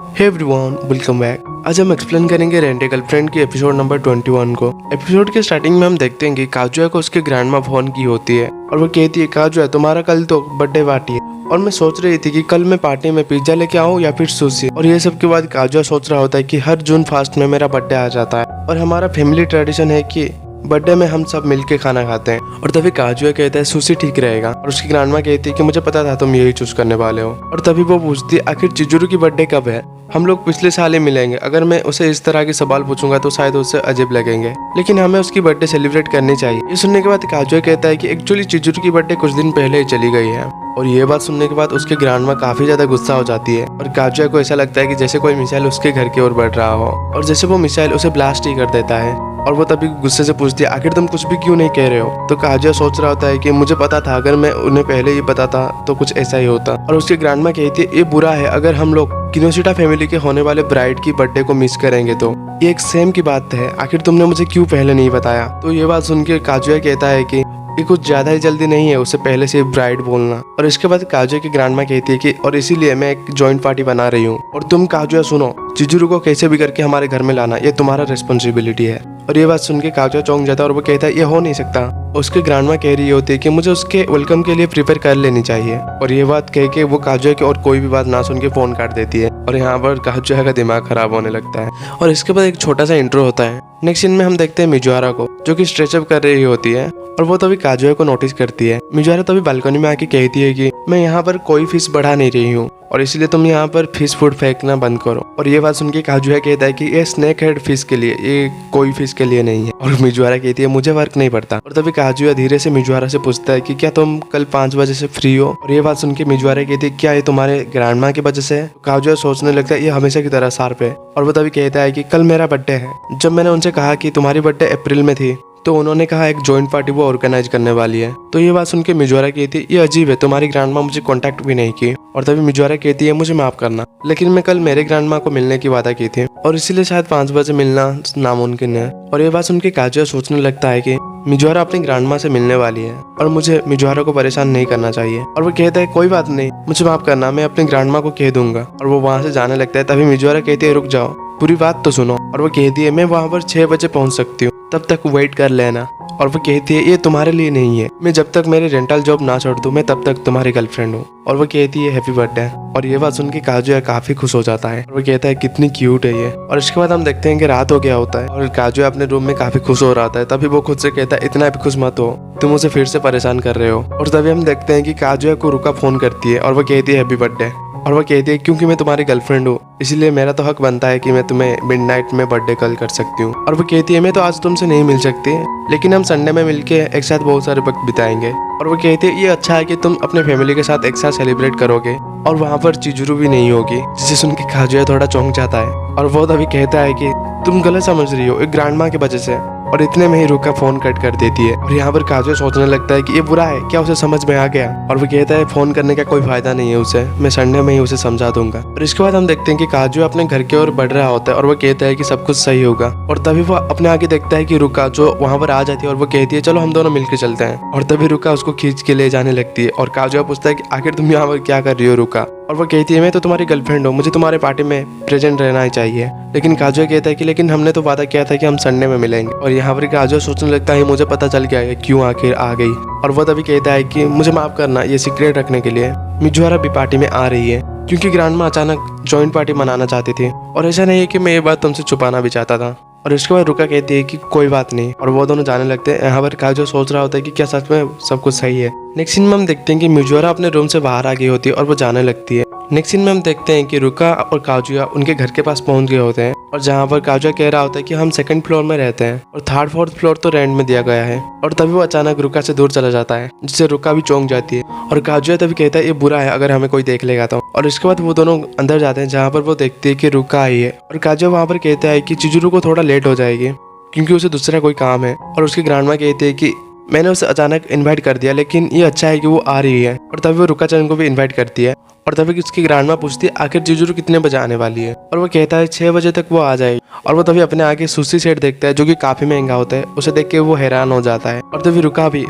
Hey everyone, welcome back. आज हम explain करेंगे रेंट ए गर्लफ्रेंड की एपिसोड नंबर 21 को। एपिसोड के स्टार्टिंग में हम देखते हैं कि काजुया को उसके ग्रैंडमा फोन की होती है और वो कहती है, काजुया तुम्हारा कल तो बर्थडे पार्टी है और मैं सोच रही थी कि कल मैं पार्टी में पिज्जा लेके आऊँ या फिर सुशी। और ये सब के बाद काजुया सोच रहा होता है कि हर जून फर्स्ट में मेरा बर्थडे आ जाता है और हमारा फैमिली ट्रेडिशन है कि बर्थडे में हम सब मिलके खाना खाते हैं। और तभी काजुया कहता है सुशी ठीक रहेगा और उसकी ग्रैंडमा कहती है कि मुझे पता था तुम यही चूज करने वाले हो। और तभी वो पूछती है, आखिर चिजुरू की बर्थडे कब है? हम लोग पिछले साल ही मिलेंगे। अगर मैं उसे इस तरह के सवाल पूछूंगा तो शायद उसे अजीब लगेंगे, लेकिन हमें उसकी बर्थडे सेलिब्रेट करनी चाहिए। ये सुनने के बाद काजुया कहता है कि एक्चुअली चिजुरू की बर्थडे कुछ दिन पहले ही चली गई है। और ये बात सुनने के बाद उसके ग्रैंडमा काफी ज्यादा गुस्सा हो जाती है और काजुया को ऐसा लगता है कि जैसे कोई मिसाइल उसके घर की ओर बढ़ रहा हो और जैसे वो मिसाइल उसे ब्लास्ट ही कर देता है। और वो तभी गुस्से से पूछती है, आखिर तुम कुछ भी क्यों नहीं कह रहे हो? तो काजुया सोच रहा होता है कि मुझे पता था, अगर मैं उन्हें पहले ही बताता तो कुछ ऐसा ही होता। और उसकी ग्रैंडमा कहती है, ये बुरा है अगर हम लोग किनोशिटा फैमिली के होने वाले ब्राइड की बर्थडे को मिस करेंगे तो ये एक सेम की बात है। आखिर तुमने मुझे क्यों पहले नहीं बताया? तो ये बात सुन के काजुया कहता है कि ये कुछ ज्यादा ही जल्दी नहीं है उसे पहले से ब्राइड बोलना। और इसके बाद काजुया की ग्रैंडमा कहती है कि और इसीलिए मैं एक जॉइंट पार्टी बना रही हूँ और तुम काजुया सुनो, चिजुरू को कैसे भी करके हमारे घर में लाना ये तुम्हारा रिस्पॉन्सिबिलिटी है। और ये बात सुन के काजुया चौंक जाता है और वो कहता है, ये हो नहीं सकता। उसकी ग्रैंडमा कह रही होती है कि मुझे उसके वेलकम के लिए प्रिपेयर कर लेनी चाहिए। और ये बात कह के वो काजुया की और कोई भी बात ना सुन के फोन काट देती है और यहाँ पर काजुया का दिमाग खराब होने लगता है। और इसके बाद एक छोटा सा इंट्रो होता है। नेक्स्ट सीन में हम देखते हैं मिजुआरा को, जो कि स्ट्रेचअप कर रही होती है और वो तभी काजुया को नोटिस करती है। मिजुआरा तभी बालकनी में आके कहती है कि मैं यहाँ पर कोई फिश बढ़ा नहीं रही हूँ और इसलिए तुम यहाँ पर फिश फूड फेंकना बंद करो। और ये बात सुन के काजुया कहता है कि ये स्नेक हेड फिश के लिए, ये कोई फिश के लिए नहीं है। और मिजुआरा कहती है, मुझे फर्क नहीं पड़ता। और तभी काजुया धीरे से मिजुआरा से पूछता है कि क्या तुम कल 5 बजे से फ्री हो? और ये बात सुन के मिजुआरा कहती है, क्या ये तुम्हारे ग्रैंडमा की वजह से है? काजुया सोचने लगता है ये हमेशा की तरह शार्प है। और वो तभी कहता है कि कल मेरा बर्थडे है। जब मैंने उनसे कहा कि तुम्हारी बर्थडे अप्रैल में थी तो उन्होंने कहा एक जॉइंट पार्टी वो ऑर्गेनाइज करने वाली है। तो ये बात सुन के मिजुआरा कहती है, ये अजीब है, तुम्हारी ग्रैंडमा मुझे कांटेक्ट भी नहीं की। और तभी मिजुआरा कहती है, मुझे माफ करना, लेकिन मैं कल मेरे ग्रैंडमा को मिलने की वादा की थी और इसीलिए शायद 5 बजे मिलना नामुमकिन है। और ये बात सुन के काजुया सोचने लगता है कि मिजुआरा अपनी ग्रैंडमा से मिलने वाली है और मुझे मिजुआरा को परेशान नहीं करना चाहिए। और वो कहता है, कोई बात नहीं, मुझे माफ करना, मैं अपनी ग्रैंडमा को कह दूंगा। और वो वहाँ से जाने लगता है। तभी मिजुआरा कहती है, रुक जाओ, पूरी बात तो सुनो। और वो कहती है, मैं वहाँ पर 6 बजे पहुँच सकती हूँ, तब तक वेट कर लेना। और वो कहती है, ये तुम्हारे लिए नहीं है, मैं जब तक मेरी रेंटल जॉब ना छोड़ दूं मैं तब तक तुम्हारी गर्लफ्रेंड हूँ। और वो कहती है, हैप्पी बर्थडे। और ये बात सुन के काजुया काफी खुश हो जाता है और वो कहता है, कितनी क्यूट है ये। और इसके बाद हम देखते हैं कि रात हो गया होता है और काजुया अपने रूम में काफी खुश हो रहा था। तभी वो खुद से कहता है, इतना भी खुश मत हो, तुम उसे फिर से परेशान कर रहे हो। और तभी हम देखते हैं कि काजुया को रुका फोन करती है और वो कहती है, हैप्पी बर्थडे। और वो कहती है, क्योंकि मैं तुम्हारी गर्लफ्रेंड हूँ इसलिए मेरा तो हक बनता है कि मैं तुम्हें मिडनाइट में बर्थडे कॉल कर सकती हूँ। और वो कहती है, मैं तो आज तुमसे नहीं मिल सकती, लेकिन हम संडे में मिलके एक साथ बहुत सारे वक्त बिताएंगे। और वो कहती है, ये अच्छा है कि तुम अपने फैमिली के साथ एक साथ सेलिब्रेट करोगे और वहाँ पर चिजुरू भी नहीं होगी। जिसे सुन के काजुया थोड़ा चौंक जाता है और वो तभी कहता है कि तुम गलत समझ रही हो, एक ग्रैंडमा की वजह से। और इतने में ही रुका फोन कट कर देती है। और यहाँ पर काजुया सोचने लगता है कि ये बुरा है क्या? उसे समझ में आ गया। और वो कहता है, फोन करने का कोई फायदा नहीं है उसे, मैं संडे में ही उसे समझा दूंगा। और इसके बाद हम देखते हैं कि काजुया अपने घर की ओर बढ़ रहा होता है और वो कहता है कि सब कुछ सही होगा। और तभी वो अपने आगे देखता है कि रुका जो वहाँ पर आ जाती है और वो कहती है, चलो हम दोनों मिलकर चलते हैं। और तभी रुका उसको खींच के ले जाने लगती है और काजुया पूछता है कि आखिर तुम यहाँ पर क्या कर रही हो रुका? और वो कहती है, मैं तो तुम्हारी गर्लफ्रेंड हूँ, मुझे तुम्हारे पार्टी में प्रेजेंट रहना ही चाहिए। लेकिन काजुया कहता है कि लेकिन हमने तो वादा किया था कि हम संडे में मिलेंगे। और यहाँ पर काजुया सोचने लगता है, मुझे पता चल गया है क्यों आखिर आ गई। और वो तभी कहता है कि मुझे माफ करना, ये सीक्रेट रखने के लिए मिजुआरा भी पार्टी में आ रही है क्योंकि ग्रैंडमा अचानक जॉइंट पार्टी मनाना चाहती थी। और ऐसा नहीं है कि मैं ये बात तुमसे छुपाना भी चाहता था। और इसके बाद रुका कहती है कि कोई बात नहीं। और वो दोनों जाने लगते हैं। यहाँ पर काजुया सोच रहा होता है कि क्या सच में सब कुछ सही है। नेक्स्ट सीन में हम देखते हैं कि मिजुआरा अपने रूम से बाहर आ गई होती है और वो जाने लगती है। नेक्स्ट सीन में हम देखते हैं कि रुका और काजुया उनके घर के पास पहुंच गए होते हैं और जहाँ पर काजुया कह रहा होता है कि हम 2nd फ्लोर में रहते हैं और 3rd 4th फ्लोर तो रेंट में दिया गया है। और तभी वो अचानक रुका से दूर चला जाता है जिससे रुका भी चौंक जाती है। और काजुया तभी कहता है, ये बुरा है अगर हमें कोई देख लेगा तो। और इसके बाद वो दोनों अंदर जाते हैं जहाँ पर वो देखती है कि रुका आई है। और काजुया वहाँ पर कहता है कि चिजुरू को थोड़ा लेट हो जाएगी क्योंकि उसे दूसरा कोई काम है। और उसकी ग्रैंडमा कहती है कि मैंने उसे अचानक इनवाइट कर दिया, लेकिन ये अच्छा है कि वो आ रही है। और तभी वो रुका चंद को भी इनवाइट करती है। और तभी उसकी ग्रैंडमा पूछती है, आखिर चिजुरू कितने बजे आने वाली है? और वो कहता है 6 बजे तक वो आ जाएगी। और वो तभी अपने आगे सुशी सेट देखता है जो कि काफी महंगा होता है। उसे देख के वो हैरान हो जाता है। और तभी रुका भी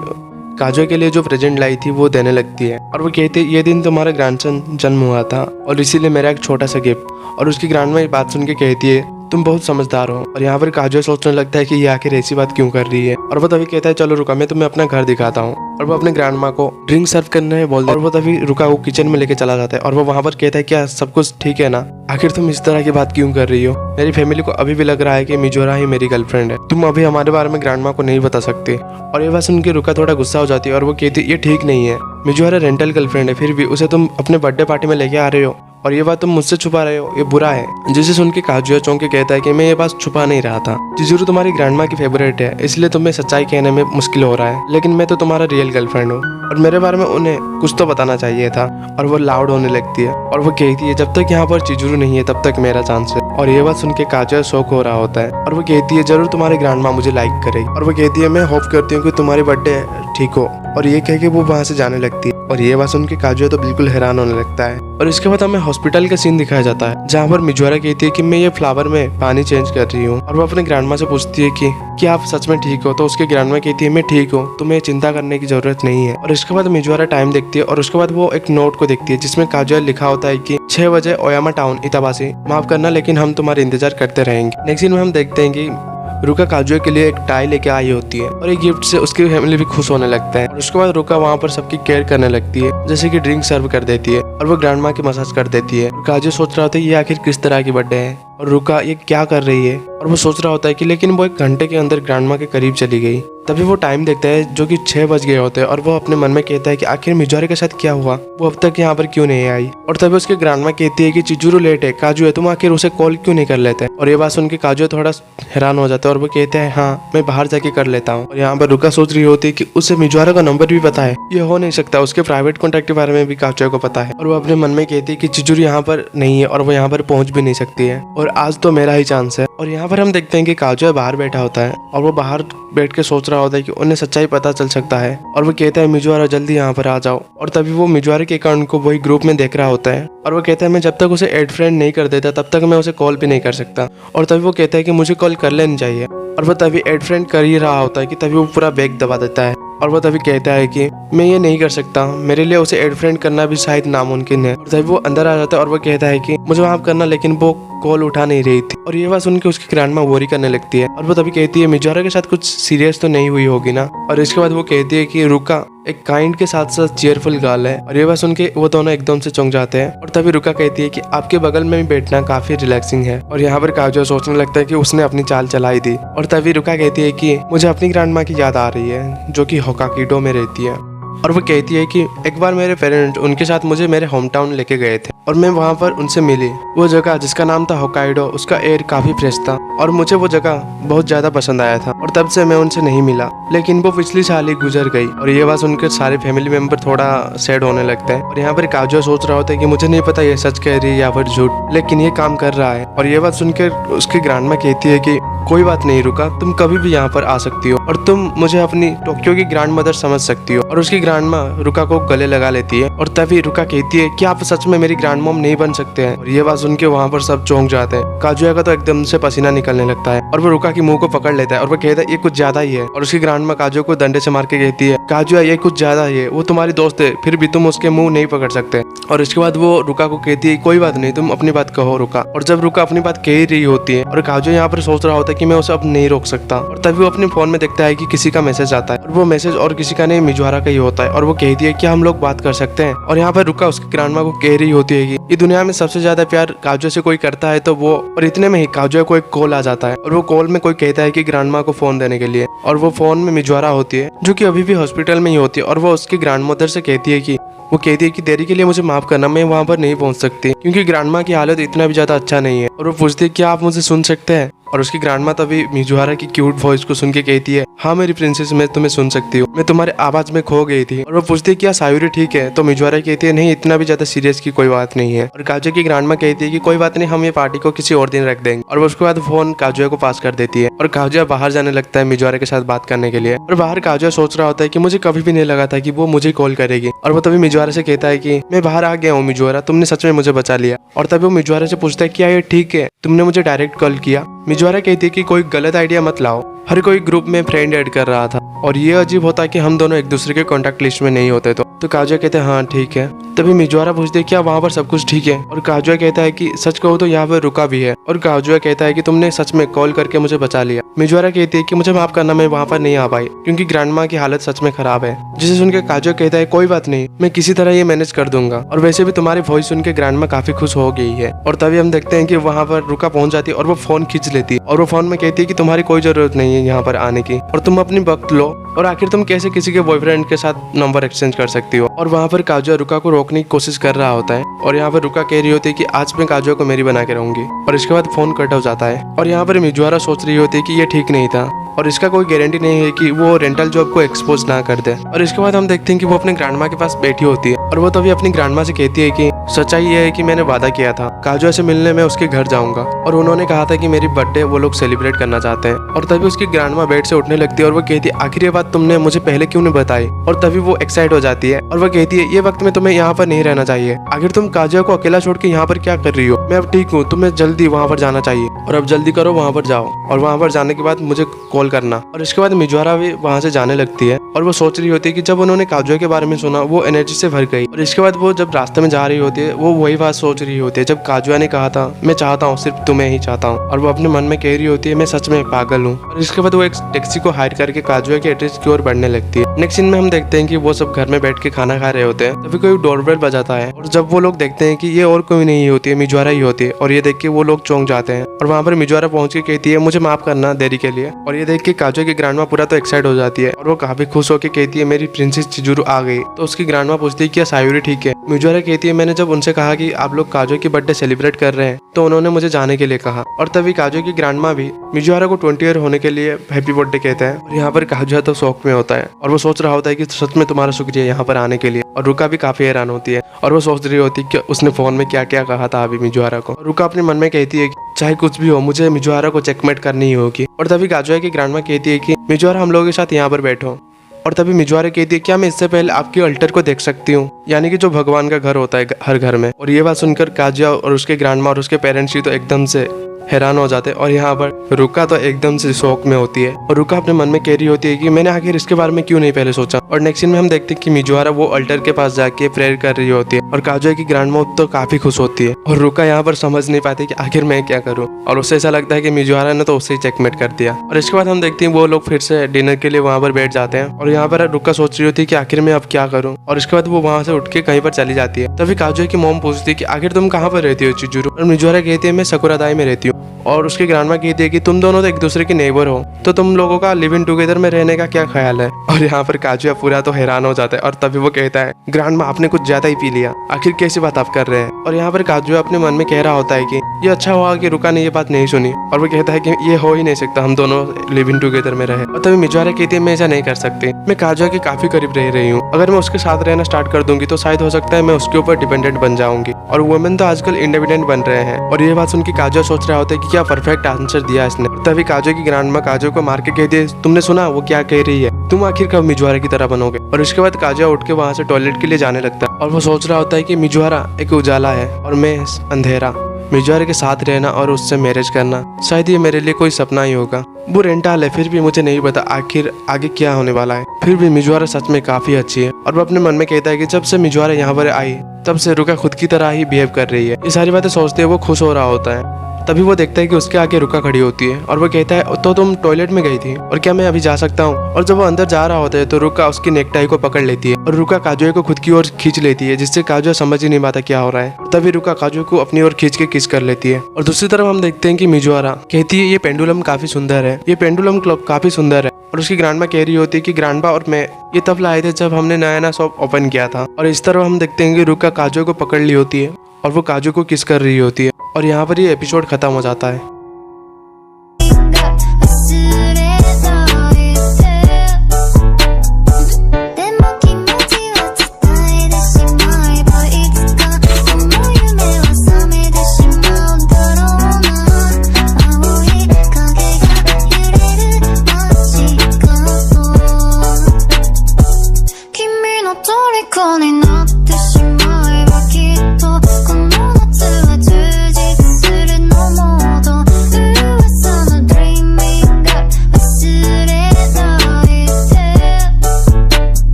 काजुया के लिए जो प्रेजेंट लाई थी वो देने लगती है और वो कहती है ये दिन तुम्हारा ग्रैंडसन जन्म हुआ था और इसीलिए मेरा एक छोटा सा गिफ्ट। और उसकी ग्रैंडमा ये बात सुन के कहती है तुम बहुत समझदार हो। और यहाँ पर काजुया सोचने लगता है कि ये आखिर ऐसी बात क्यों कर रही है। और वो तभी कहता है चलो रुका, मैं तुम्हें अपना घर दिखाता हूँ। और वो अपने ग्रैंडमा को ड्रिंक सर्व करने बोल दे और वो तभी रुका को किचन में लेके चला जाता है। और वो वहाँ पर कहता है क्या सब कुछ ठीक है ना, आखिर तुम इस तरह की बात क्यों कर रही हो। मेरी फैमिली को अभी भी लग रहा है कि मिजोरा ही मेरी गर्लफ्रेंड है, तुम अभी हमारे बारे में ग्रैंडमा को नहीं बता सकते। और ये बात सुन के रुका थोड़ा गुस्सा हो जाती है और वो कहती है ये ठीक नहीं है, मिजोरा रेंटल गर्लफ्रेंड है, फिर भी उसे तुम अपने बर्थडे पार्टी में लेके आ रहे हो और ये बात तुम मुझसे छुपा रहे हो, ये बुरा है। जिसे सुन के काजुया चौंक के कहता है कि मैं ये बात छुपा नहीं रहा था, चिजुरू तुम्हारी ग्रैंडमा की फेवरेट है इसलिए तुम्हें सच्चाई कहने में मुश्किल हो रहा है, लेकिन मैं तो तुम्हारा रियल गर्लफ्रेंड हूँ और मेरे बारे में उन्हें कुछ तो बताना चाहिए था। और वो लाउड होने लगती है और वो कहती है जब तक यहाँ पर चिजुरू नहीं है तब तक मेरा चांस है। और ये बात सुन के काजुया शौक हो रहा होता है और वो कहती है जरूर तुम्हारी ग्रैंडमा मुझे लाइक करेगी। और वो कहती है मैं होप करती हूँ कि तुम्हारी बर्थडे ठीक हो। और ये कह के वो वहाँ से जाने लगती है। और ये बात सुन के काजुया तो बिल्कुल हैरान होने लगता है। और इसके बाद हमें हॉस्पिटल का सीन दिखाया जाता है जहाँ पर मिजोरा कहती है कि मैं ये फ्लावर में पानी चेंज कर रही हूँ। और वो अपने ग्रैंडमा से पूछती है कि आप सच में ठीक हो। तो उसके ग्रैंडमा कहती है मैं ठीक हूँ, तुम्हें चिंता करने की जरूरत नहीं है। और इसके बाद मिजोरा टाइम देखती है और उसके बाद वो एक नोट को देखती है जिसमें काजुया लिखा होता है कि 6 बजे ओयामा टाउन इताबासी, माफ करना लेकिन हम तुम्हारे इंतजार करते रहेंगे। नेक्स्ट सीन में हम देखते हैं कि रुका काजुया के लिए एक टाई लेके आई होती है और एक गिफ्ट से उसकी फैमिली भी खुश होने लगता है। और उसके बाद रुका वहाँ पर सबकी केयर करने लगती है, जैसे कि ड्रिंक सर्व कर देती है और वो ग्रैंडमा की मसाज कर देती है। और काजुया सोच रहा होता है ये आखिर किस तरह की बर्थडे है और रुका ये क्या कर रही है। और वो सोच रहा होता है कि लेकिन वो 1 घंटे के अंदर ग्रैंडमा के करीब चली गई। तभी वो टाइम देखता है जो कि 6 बज गए होते हैं और वो अपने मन में कहता है कि आखिर मिजोरा के साथ क्या हुआ, वो अब तक यहाँ पर क्यों नहीं आई। और तभी उसके ग्रैंडमा कहती है कि चिजुरू लेट है, काजुया तुम आखिर उसे कॉल क्यों नहीं कर लेते। और ये बात सुन के काजुया थोड़ा हैरान हो जाता है और वो कहते हैं हाँ मैं बाहर जाके कर लेता हूँ। और यहाँ पर रुका सोच रही होती है कि उसे मिजोरा का नंबर भी पता है, ये हो नहीं सकता, उसके प्राइवेट कॉन्टैक्ट के बारे में भी काजुया को पता है। और वो अपने मन में कहती है कि चिजुरू यहाँ पर नहीं है और वो यहाँ पर पहुंच भी नहीं सकती है और आज तो मेरा ही चांस है। और यहाँ पर हम देखते हैं कि काजुया बाहर बैठा होता है और वो बाहर बैठ के सोच रहा होता है कि उन्हें सच्चाई पता चल सकता है। और वो कहता है मिजोरा जल्दी यहाँ पर आ जाओ। और तभी वो मिजोरा के अकाउंट को वही ग्रुप में देख रहा होता है और वो कहता है मैं जब तक उसे ऐड फ्रेंड नहीं कर देता तब तक मैं उसे कॉल भी नहीं कर सकता। और तभी वो कहता है कि मुझे कॉल कर लेनी चाहिए। और वो तभी ऐड फ्रेंड कर ही रहा होता है कि तभी वो पूरा बैग दबा देता है और वो तभी कहता है कि मैं ये नहीं कर सकता, मेरे लिए उसे ऐड फ्रेंड करना भी शायद नामुमकिन है। और तभी वो अंदर आ जाता है और वो कहता है कि मुझे माफ करना लेकिन वो कॉल उठा नहीं रही थी। और ये बात सुन के उसकी ग्रैंडमा वरी करने लगती है और वो तभी कहती है मिजोरा के साथ कुछ सीरियस तो नहीं हुई होगी ना। और इसके बाद वो कहती है कि रुका एक काइंड के साथ साथ चेयरफुल गर्ल है। और ये बात सुन के वो दोनों एकदम से चौंक जाते हैं। और तभी रुका कहती है कि आपके बगल में भी बैठना काफी रिलैक्सिंग है। और यहाँ पर काजुया सोचने लगता है कि उसने अपनी चाल चलाई दी। और तभी रुका कहती है कि मुझे अपनी ग्रैंडमा की याद आ रही है जो कि होकाकिडो में रहती है। और वो कहती है कि एक बार मेरे पेरेंट उनके साथ मुझे मेरे होम टाउन लेके गए थे और मैं वहाँ पर उनसे मिली। वो जगह जिसका नाम था होकाइडो, उसका एयर काफी फ्रेश था और मुझे वो जगह बहुत ज्यादा पसंद आया था। और तब से मैं उनसे नहीं मिला, लेकिन वो पिछली साल ही गुजर गई। और ये बात सुनकर सारे फैमिली मेंबर थोड़ा सैड होने लगते हैं। और यहाँ पर काजुया सोच रहा होता है कि मुझे नहीं पता ये सच कह रही है या फिर झूठ, लेकिन ये काम कर रहा है। और ये बात सुनकर उसकी ग्रैंडमा कहती है कि कोई बात नहीं रुका, तुम कभी भी यहाँ पर आ सकती हो और तुम मुझे अपनी टोक्यो की ग्रैंड मदर समझ सकती हो। और उसकी ग्रैंडमा रुका को गले लगा लेती है। और तभी रुका कहती है कि आप सच में मेरी ग्रैंड मॉम नहीं बन सकते हैं। और ये बात सुन के वहाँ पर सब चौंक जाते हैं। काजुया का तो एकदम से पसीना निकलने लगता है और वो रुका की मुंह को पकड़ लेता है और वो कहता है ये कुछ ज्यादा ही है। और उसकी ग्रैंडमा काजुया को डंडे से मार के कहती है काजुया ये कुछ ज्यादा ही है, वो तुम्हारी दोस्त है फिर भी तुम उसके मुंह नहीं पकड़ सकते। और इसके बाद वो रुका को कहती है कोई बात नहीं, तुम अपनी बात कहो रुका। और जब रुका अपनी बात कह ही रही होती है और काजुया यहाँ पर सोच रहा होता है कि मैं उसे अब नहीं रोक सकता। और तभी वो अपने फोन में देखता है कि किसी का मैसेज आता है और वो मैसेज और किसी का नहीं मिजोरा का ही होता है। और वो कहती है क्या हम लोग बात कर सकते हैं। और यहाँ पर रुका उसकी ग्रैंडमा को कह रही होती है कि ये दुनिया में सबसे ज्यादा प्यार काजुया से कोई करता है तो वो। और इतने में ही काजुया को एक कॉल आ जाता है और वो कॉल में कोई कहता है कि ग्रैंडमा को फोन देने के लिए। और वो फोन में मिजोरा होती है जो कि अभी भी हॉस्पिटल में ही होती है। और वो उसकी ग्रैंड मदर से कहती है कि देरी के लिए मुझे माफ करना, मैं वहाँ पर नहीं पहुँच सकती क्योंकि ग्रैंडमा की हालत इतना भी ज्यादा अच्छा नहीं है। और वो पूछती है क्या आप मुझे सुन सकते हैं। और उसकी ग्रैंडमा तभी मिजोरा की क्यूट वॉइस को सुन के कहती है हाँ मेरी प्रिंसेस, मैं तुम्हें सुन सकती हूँ, मैं तुम्हारे आवाज में खो गई थी। और वो पूछती है क्या सायुरी ठीक है। तो मिजोरा कहती है नहीं, इतना भी ज्यादा सीरियस की कोई बात नहीं है। और काजुया की ग्रैंडमा कहती है कि कोई बात नहीं, हम ये पार्टी को किसी और दिन रख देंगे। और उसके बाद फोन काजुया को पास कर देती है और काजुया बाहर जाने लगता है मिजोरा के साथ बात करने के लिए। और बाहर काजुया सोच रहा होता है कि मुझे कभी भी नहीं लगा था कि वो मुझे कॉल करेगी। और वो तभी मिजोरा से कहता है कि मैं बाहर आ गया हूँ मिजोरा, तुमने सच में मुझे बचा लिया। और तभी वो मिजोरा से पूछता है क्या ये ठीक है, तुमने मुझे डायरेक्ट कॉल किया। मिजोरा कहती है कि कोई गलत आइडिया मत लाओ, हर कोई ग्रुप में फ्रेंड ऐड कर रहा था और ये अजीब होता है कि हम दोनों एक दूसरे के कॉन्टैक्ट लिस्ट में नहीं होते। तो काजुया कहते हैं हाँ ठीक है। तभी मिजुआरा पूछते हैं क्या वहाँ पर सब कुछ ठीक है, और काजुया कहता है कि सच कहूँ तो यहाँ पर रुका भी है। और काजुया कहता है कि तुमने सच में कॉल करके मुझे बचा लिया। मिजुआरा कहती है कि मुझे माफ करना, मैं वहाँ पर नहीं आ पाई क्योंकि ग्रैंडमा की हालत सच में खराब है। जिसे सुनकर काजुया कहता है कोई बात नहीं, मैं किसी तरह ये मैनेज कर दूंगा, और वैसे भी तुम्हारी वॉइस सुन के ग्रैंडमा काफी खुश हो गई है। और तभी हम देखते हैं कि वहाँ पर रुका पहुंच जाती है और वो फोन खींच लेती है, और वो फोन में कहती है कि तुम्हारी कोई जरूरत नहीं है यहाँ पर आने की, और तुम अपनी वक्त लो, और आखिर तुम कैसे किसी के बॉयफ्रेंड के साथ नंबर एक्सचेंज कर सकती हो। और वहाँ पर काजुया रुका को रोकने की कोशिश कर रहा होता है, और यहाँ पर रुका कह रही होती है कि आज मैं काजुया को मेरी बना के रहूंगी। और इसके बाद फोन कट हो जाता है, और यहाँ पर मिजुआरा सोच रही होती है कि ये ठीक नहीं था, और इसका कोई गारंटी नहीं है कि वो रेंटल जॉब को एक्सपोज ना कर दे। और इसके बाद हम देखते हैं कि वो अपने ग्रैंडमा के पास बैठी होती है, और वो तभी अपनी ग्रैंडमा से कहती है कि सच्चाई ये है कि मैंने वादा किया था काजुया से मिलने में उसके घर जाऊंगा, और उन्होंने कहा था कि मेरी बर्थडे वो लोग सेलिब्रेट करना चाहते हैं। और तभी उसकी ग्रैंडमा बेड से उठने लगती है, और वो कहती है आखिर ये बात तुमने मुझे पहले क्यों नहीं बताई। और तभी वो एक्साइट हो जाती है, और वो कहती है ये वक्त में तुम्हें यहाँ पर नहीं रहना चाहिए, आखिर तुम काजुया को अकेला छोड़ के यहाँ पर क्या कर रही हो। मैं अब ठीक हूँ, तुम्हें जल्दी वहाँ पर जाना चाहिए, और अब जल्दी करो, वहाँ पर जाओ, और वहाँ पर जाने के बाद मुझे कॉल करना। और इसके बाद मिजुआरा भी वहाँ से जाने लगती है, और वो सोच रही होती है कि जब उन्होंने काजुया के बारे में सुना वो एनर्जी से भर गई। और इसके बाद वो जब रास्ते में जा रही होती है वो वही बात सोच रही होती है जब काजुया ने कहा था मैं चाहता हूँ, सिर्फ तुम्हें ही चाहता हूँ। और वो अपने मन में कह रही होती है मैं सच में पागल हूँ। और इसके बाद वो एक टैक्सी को हायर करके काजुया के एड्रेस की ओर बढ़ने लगती है। नेक्स्ट सीन में हम देखते हैं कि वो सब घर में बैठ के खाना खा रहे होते हैं, तभी कोई डोरबेल बजाता है, और जब वो लोग देखते हैं कि ये और कोई नहीं होती है, मिजुआरा ही होती है, और ये देख के वो लोग चौंक जाते हैं। और वहाँ पर मिजुआरा पहुंच के कहती है मुझे माफ करना देरी के लिए। और ये देख के काजुया की ग्रैंडमा पूरा तो एक्साइट हो जाती है, और वो काफी खुश होकर कहती है मेरी प्रिंसेस चिजुरू आ गई। तो उसकी ग्रैंडमा पूछती है क्या सायूरी ठीक है। मिजुआरा कहती है मैंने जब उनसे कहा कि आप लोग काजुया की बर्थडे सेलिब्रेट कर रहे हैं तो उन्होंने मुझे जाने के लिए कहा। और तभी काजुया की ग्रैंडमा भी मिजुआरा को 20 ईयर होने के लिए हैप्पी बर्थडे कहते हैं। और यहाँ पर काजुया तो शौक में होता है, और वो सोच रहा होता है कि सच में तुम्हारा शुक्रिया यहाँ पर आने के लिए। और रुका भी काफी हैरान होती है, और वो सोच रही होती है कि उसने फोन में क्या क्या कहा था अभी मिजुआरा को। रुका अपने मन में कहती है कि चाहे कुछ भी हो मुझे मिजुआरा को चेकमेट करनी ही होगी। और तभी काजुया की ग्रैंडमा कहती है कि मिजुआरा हम लोगों के साथ यहाँ पर बैठो। और तभी मिजुआरा कहती है क्या मैं इससे पहले आपके अल्टर को देख सकती हूँ, यानी कि जो भगवान का घर होता है हर घर में। और ये बात सुनकर काजुया और उसके ग्रैंडमा और उसके पेरेंट्स ही तो एकदम से हैरान हो जाते हैं। और यहाँ पर रुका तो एकदम से शौक में होती है, और रुका अपने मन में कह रही होती है कि मैंने आखिर इसके बारे में क्यों नहीं पहले सोचा। और नेक्स्ट सीन में हम देखते हैं कि मिजुआरा वो अल्टर के पास जाके प्रेयर कर रही होती है, और काजुया की ग्रैंडमा तो काफी खुश होती है। और रुका यहाँ पर समझ नहीं पाती कि आखिर मैं क्या करूँ, और उससे ऐसा लगता है कि मिजुआरा ने तो उससे चेकमेट कर दिया। और इसके बाद हम देखते हैं वो लोग फिर से डिनर के लिए वहाँ पर बैठ जाते हैं, और यहाँ पर रुका सोच रही होती है कि आखिर मैं अब क्या करूँ। और इसके बाद वो वहाँ से उठ के कहीं पर चली जाती है। तभी काजुया की मॉम पूछती है कि आखिर तुम कहाँ पर रहती हो चिजुरू। और मिजुआरा कहती है मैं सकुरादाई में रहती हूँ। और उसकी ग्रैंडमा कहती है कि तुम दोनों तो एक दूसरे के नेबर हो, तो तुम लोगों का लिव इन टुगेदर में रहने का क्या ख्याल है। और यहाँ पर काजुया पूरा तो हैरान हो जाता है, और तभी वो कहता है ग्रैंडमा आपने कुछ ज्यादा ही पी लिया, आखिर कैसी बात आप कर रहे हैं। और यहाँ पर काजुया अपने मन में कह रहा होता है कि ये अच्छा हुआ कि रुका ने ये बात नहीं सुनी। और वो कहता है कि ये हो ही नहीं सकता, हम दोनों लिव इन टुगेदर में रहे। और तभी मिजुआरा कहती है मैं ऐसा नहीं कर सकती, मैं काजुया के काफी करीब रह रही हूँ, अगर मैं उसके साथ रहना स्टार्ट कर दूंगी तो शायद हो सकता है मैं उसके ऊपर डिपेंडेंट बन जाऊंगी। और वुमेन तो आजकल इंडिपेंडेंट बन रहे हैं। और ये बात सुन के काजुया सोच रहा होता है कि क्या परफेक्ट आंसर दिया इसने। तभी काजुया की ग्रैंडमा काजुया को मार के कहती है तुमने सुना वो क्या कह रही है, तुम आखिर कब मिजुआरा की तरह बनोगे। और इसके बाद काजुया उठ के वहाँ से टॉयलेट के लिए जाने लगता है, और वो सोच रहा होता है कि मिजुआरा एक उजाला है और मैं अंधेरा। मिजुआरा के साथ रहना और उससे मैरिज करना शायद ये मेरे लिए कोई सपना ही होगा। वो रेंटाल है, फिर भी मुझे नहीं पता आखिर आगे क्या होने वाला है। फिर भी मिजुआरा सच में काफी अच्छी है। और वो अपने मन में कहता है कि जब से मिजुआरा यहाँ पर आई तब से रुका खुद की तरह ही बिहेव कर रही है। ये सारी बातें सोचते हुए वो खुश हो रहा होता है। तभी वो देखता है कि उसके आगे रुका खड़ी होती है, और वो कहता है तो तुम टॉयलेट में गई थी, और क्या मैं अभी जा सकता हूँ। और जब वो अंदर जा रहा होता है तो रुका उसकी नेकटाई को पकड़ लेती है, और रुका काजुया को खुद की ओर खींच लेती है, जिससे काजुया समझ ही नहीं पाता क्या हो रहा है। तभी रुका काजुया को अपनी ओर खींच के किस कर लेती है। और दूसरी तरफ हम देखते हैं कि मिजुआरा कहती है ये पेंडुलम काफी सुंदर है, ये पेंडुलम क्लॉक काफी सुंदर है। और उसकी ग्रैंडमा कह रही होती है कि ग्रैंडपा और मैं ये तब लाए थे जब हमने नया शॉप ओपन किया था। और इस तरह हम देखते हैं कि रुका काजुया को पकड़ ली होती है, और वो काजुया को किस कर रही होती है। और यहाँ पर ये एपिसोड खत्म हो जाता है।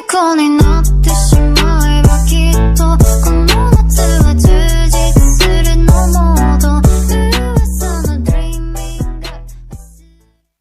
虜になっ